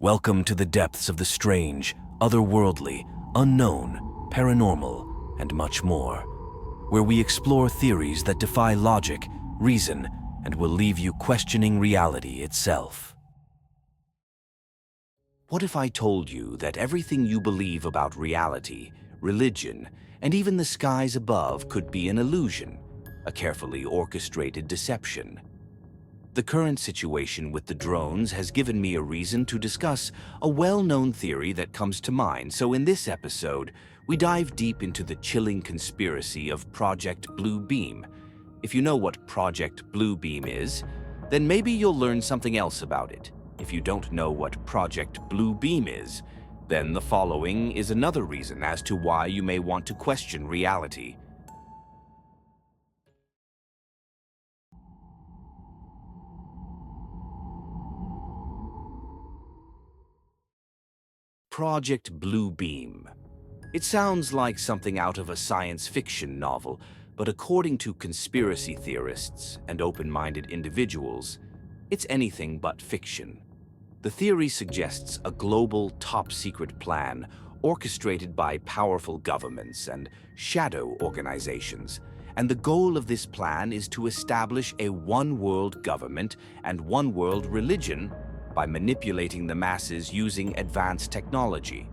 Welcome to the depths of the strange, otherworldly, unknown, paranormal, and much more, where we explore theories that defy logic, reason, and will leave you questioning reality itself. What if I told you that everything you believe about reality, religion, and even the skies above could be an illusion, a carefully orchestrated deception? The current situation with the drones has given me a reason to discuss a well-known theory that comes to mind. So in this episode, we dive deep into the chilling conspiracy of Project Bluebeam. If you know what Project Bluebeam is, then maybe you'll learn something else about it. If you don't know what Project Bluebeam is, then the following is another reason as to why you may want to question reality. Project Bluebeam. It sounds like something out of a science fiction novel, but according to conspiracy theorists and open-minded individuals, it's anything but fiction. The theory suggests a global top-secret plan orchestrated by powerful governments and shadow organizations, and the goal of this plan is to establish a one-world government and one-world religion by manipulating the masses using advanced technology.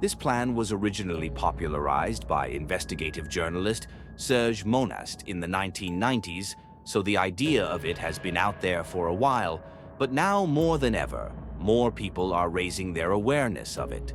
This plan was originally popularized by investigative journalist Serge Monast in the 1990s, so the idea of it has been out there for a while, but now more than ever, more people are raising their awareness of it.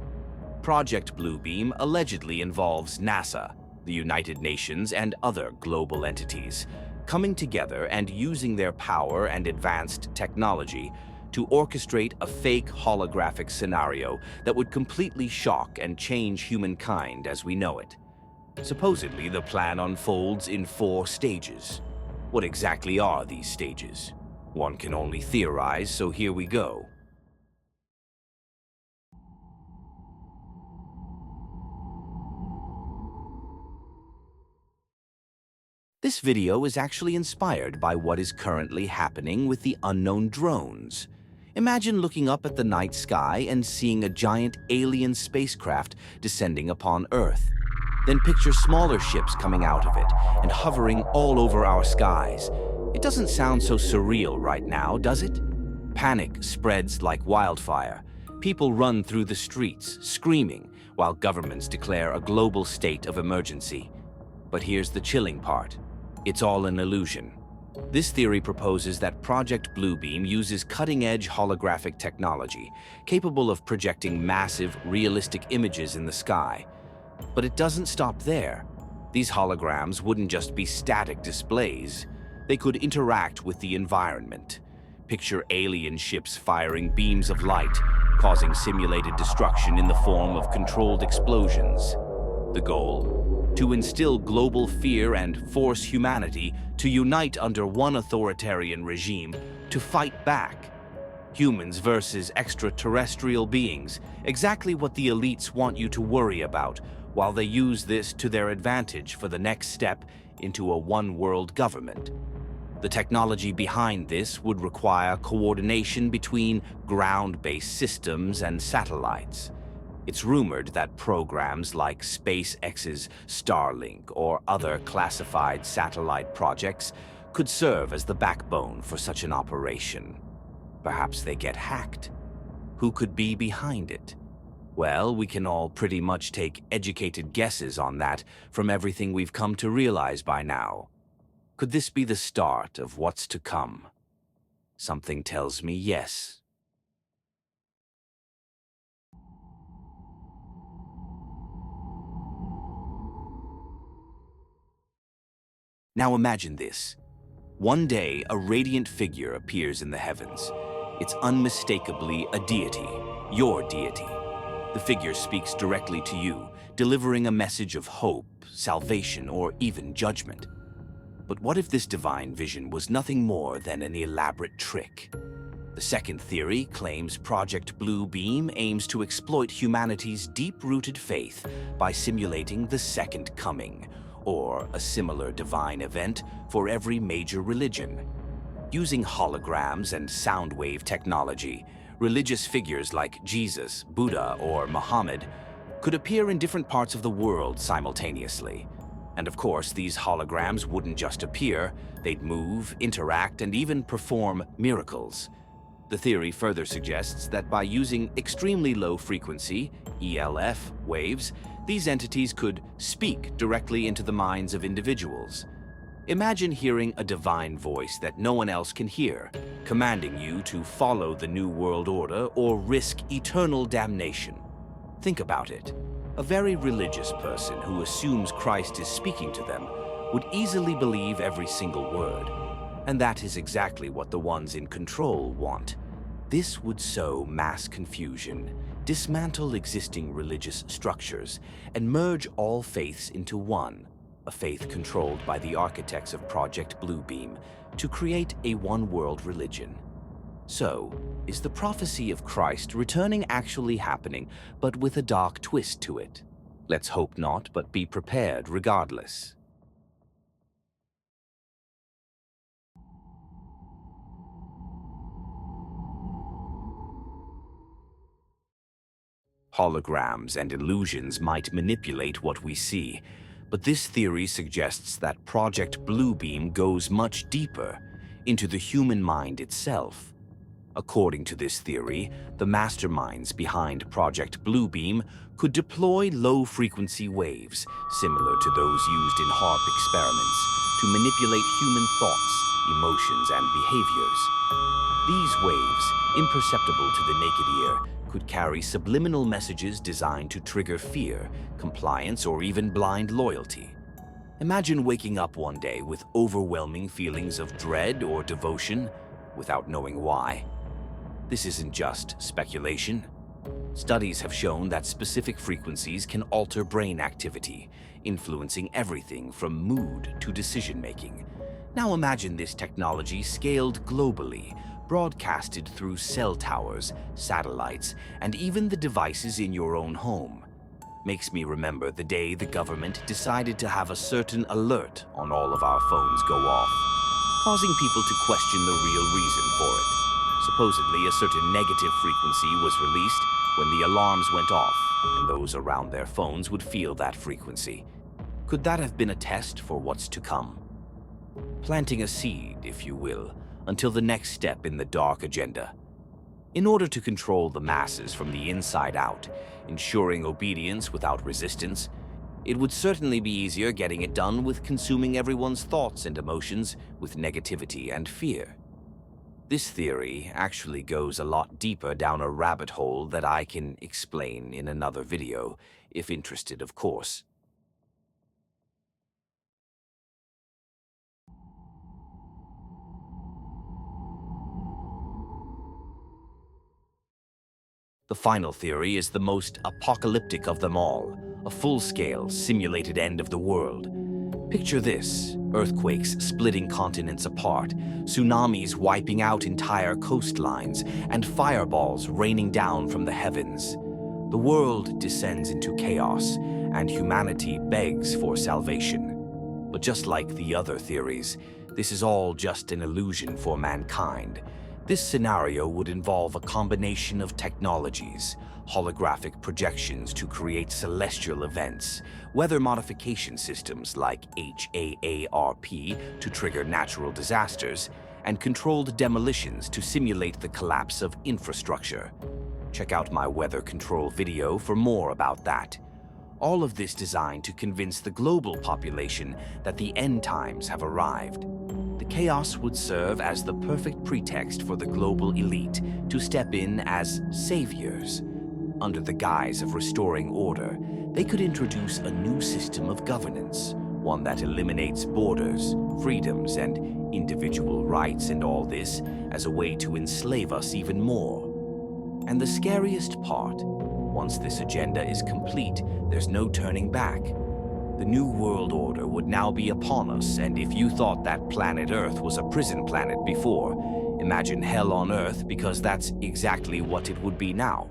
Project Bluebeam allegedly involves NASA, the United Nations, and other global entities coming together and using their power and advanced technology to orchestrate a fake holographic scenario that would completely shock and change humankind as we know it. Supposedly, the plan unfolds in 4 stages. What exactly are these stages? One can only theorize, so here we go. This video is actually inspired by what is currently happening with the unknown drones. Imagine looking up at the night sky and seeing a giant alien spacecraft descending upon Earth. Then picture smaller ships coming out of it and hovering all over our skies. It doesn't sound so surreal right now, does it? Panic spreads like wildfire. People run through the streets, screaming, while governments declare a global state of emergency. But here's the chilling part. It's all an illusion. This theory proposes that Project Bluebeam uses cutting-edge holographic technology, capable of projecting massive, realistic images in the sky. But it doesn't stop there. These holograms wouldn't just be static displays. They could interact with the environment. Picture alien ships firing beams of light, causing simulated destruction in the form of controlled explosions. The goal? To instill global fear and force humanity to unite under one authoritarian regime to fight back. Humans versus extraterrestrial beings, exactly what the elites want you to worry about, while they use this to their advantage for the next step into a one-world government. The technology behind this would require coordination between ground-based systems and satellites. It's rumored that programs like SpaceX's Starlink or other classified satellite projects could serve as the backbone for such an operation. Perhaps they get hacked. Who could be behind it? Well, we can all pretty much take educated guesses on that from everything we've come to realize by now. Could this be the start of what's to come? Something tells me yes. Now imagine this. One day, a radiant figure appears in the heavens. It's unmistakably a deity, your deity. The figure speaks directly to you, delivering a message of hope, salvation, or even judgment. But what if this divine vision was nothing more than an elaborate trick? The second theory claims Project Bluebeam aims to exploit humanity's deep-rooted faith by simulating the Second Coming, or a similar divine event for every major religion. Using holograms and sound wave technology, Religious figures like Jesus, Buddha, or Muhammad could appear in different parts of the world simultaneously. And of course, these holograms wouldn't just appear, they'd move, interact, and even perform miracles. The theory further suggests that by using extremely low frequency, ELF, waves, these entities could speak directly into the minds of individuals. Imagine hearing a divine voice that no one else can hear, commanding you to follow the New World Order or risk eternal damnation. Think about it. A very religious person who assumes Christ is speaking to them would easily believe every single word. And that is exactly what the ones in control want. This would sow mass confusion, dismantle existing religious structures, and merge all faiths into one, a faith controlled by the architects of Project Bluebeam to create a one-world religion. So, is the prophecy of Christ returning actually happening, but with a dark twist to it? Let's hope not, but be prepared regardless. Holograms and illusions might manipulate what we see, but this theory suggests that Project Bluebeam goes much deeper into the human mind itself. According to this theory, the masterminds behind Project Bluebeam could deploy low-frequency waves, similar to those used in HARP experiments, to manipulate human thoughts, emotions, and behaviors. These waves, imperceptible to the naked ear, could carry subliminal messages designed to trigger fear, compliance, or even blind loyalty. Imagine waking up one day with overwhelming feelings of dread or devotion without knowing why. This isn't just speculation. Studies have shown that specific frequencies can alter brain activity, influencing everything from mood to decision-making. Now imagine this technology scaled globally, broadcasted through cell towers, satellites, and even the devices in your own home. Makes me remember the day the government decided to have a certain alert on all of our phones go off, causing people to question the real reason for it. Supposedly, a certain negative frequency was released when the alarms went off, and those around their phones would feel that frequency. Could that have been a test for what's to come? Planting a seed, if you will, until the next step in the dark agenda. In order to control the masses from the inside out, ensuring obedience without resistance, it would certainly be easier getting it done with consuming everyone's thoughts and emotions with negativity and fear. This theory actually goes a lot deeper down a rabbit hole that I can explain in another video, if interested, of course. The final theory is the most apocalyptic of them all, a full-scale, simulated end of the world. Picture this: earthquakes splitting continents apart, tsunamis wiping out entire coastlines, and fireballs raining down from the heavens. The world descends into chaos, and humanity begs for salvation. But just like the other theories, this is all just an illusion for mankind. This scenario would involve a combination of technologies, holographic projections to create celestial events, weather modification systems like HAARP to trigger natural disasters, and controlled demolitions to simulate the collapse of infrastructure. Check out my weather control video for more about that. All of this designed to convince the global population that the end times have arrived. The chaos would serve as the perfect pretext for the global elite to step in as saviors. Under the guise of restoring order, they could introduce a new system of governance, one that eliminates borders, freedoms, and individual rights and all this as a way to enslave us even more. And the scariest part, once this agenda is complete, there's no turning back. The New World Order would now be upon us, and if you thought that planet Earth was a prison planet before, imagine hell on Earth, because that's exactly what it would be now.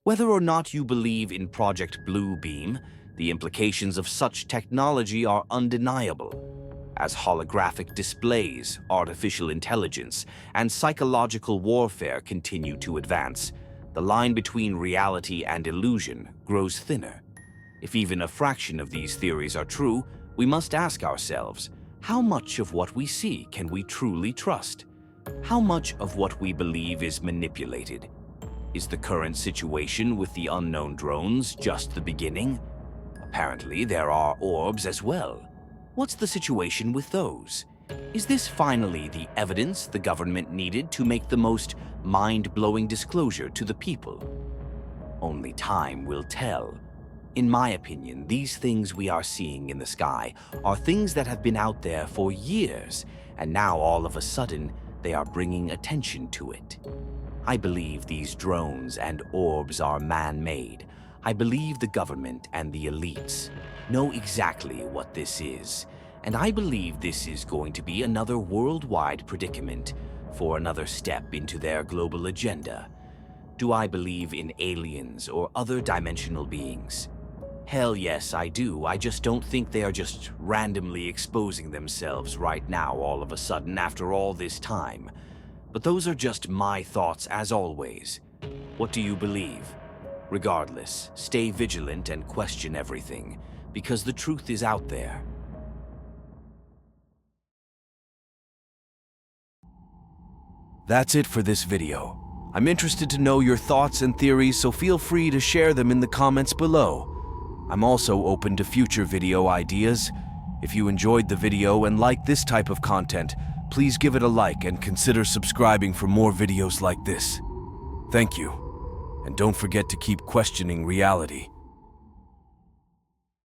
Whether or not you believe in Project Bluebeam, the implications of such technology are undeniable. as holographic displays, artificial intelligence, and psychological warfare continue to advance, the line between reality and illusion grows thinner. If even a fraction of these theories are true, we must ask ourselves, how much of what we see can we truly trust? How much of what we believe is manipulated? Is the current situation with the unknown drones just the beginning? Apparently, there are orbs as well. What's the situation with those? Is this finally the evidence the government needed to make the most mind-blowing disclosure to the people? Only time will tell. In my opinion, these things we are seeing in the sky are things that have been out there for years, and now all of a sudden, they are bringing attention to it. I believe these drones and orbs are man-made. I believe the government and the elites know exactly what this is, and I believe this is going to be another worldwide predicament for another step into their global agenda. Do I believe in aliens or other dimensional beings? Hell yes, I do. I just don't think they are just randomly exposing themselves right now all of a sudden after all this time. But those are just my thoughts as always. What do you believe? Regardless, stay vigilant and question everything, because the truth is out there. That's it for this video. I'm interested to know your thoughts and theories, so feel free to share them in the comments below. I'm also open to future video ideas. If you enjoyed the video and like this type of content, please give it a like and consider subscribing for more videos like this. Thank you. And don't forget to keep questioning reality.